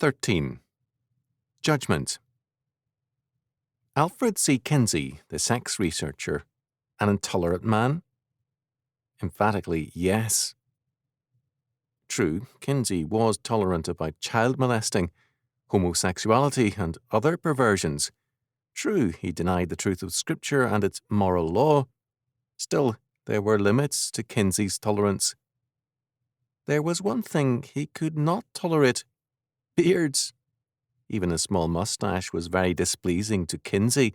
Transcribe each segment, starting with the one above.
13. Judgment. Alfred C. Kinsey, the sex researcher, an intolerant man? Emphatically, yes. True, Kinsey was tolerant about child molesting, homosexuality, and other perversions. True, he denied the truth of Scripture and its moral law. Still, there were limits to Kinsey's tolerance. There was one thing he could not tolerate: beards. Even a small moustache was very displeasing to Kinsey.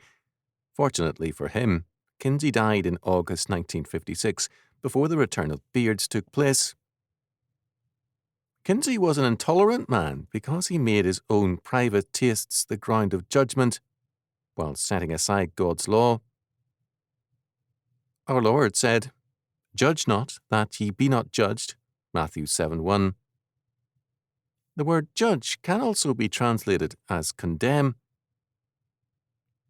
Fortunately for him, Kinsey died in August 1956, before the return of beards took place. Kinsey was an intolerant man because he made his own private tastes the ground of judgment, while setting aside God's law. Our Lord said, "Judge not, that ye be not judged," Matthew 7:1. The word judge can also be translated as condemn.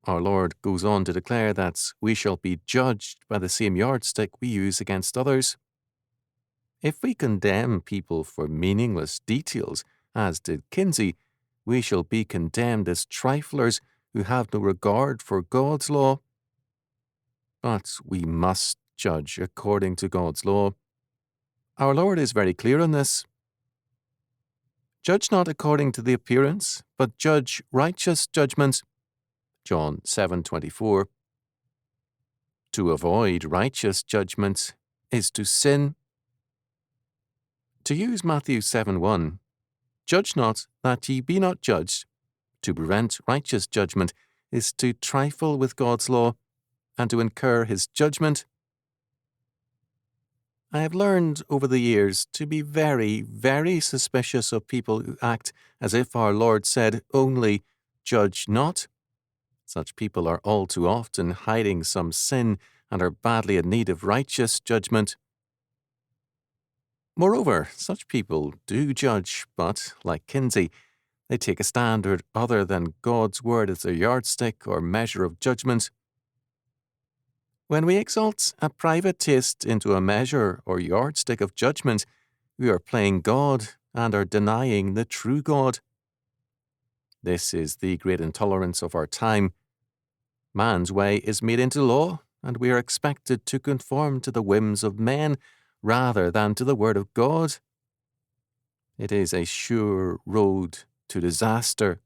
Our Lord goes on to declare that we shall be judged by the same yardstick we use against others. If we condemn people for meaningless details, as did Kinsey, we shall be condemned as triflers who have no regard for God's law. But we must judge according to God's law. Our Lord is very clear on this. Judge not according to the appearance, but judge righteous judgment. John 7:24. To avoid righteous judgment is to sin. To use Matthew 7:1, judge not that ye be not judged, to prevent righteous judgment is to trifle with God's law and to incur his judgment. I have learned over the years to be very, very suspicious of people who act as if our Lord said only, "Judge not." Such people are all too often hiding some sin and are badly in need of righteous judgment. Moreover, such people do judge, but, like Kinsey, they take a standard other than God's word as their yardstick or measure of judgment. When we exalt a private taste into a measure or yardstick of judgment, we are playing God and are denying the true God. This is the great intolerance of our time. Man's way is made into law, and we are expected to conform to the whims of men rather than to the word of God. It is a sure road to disaster.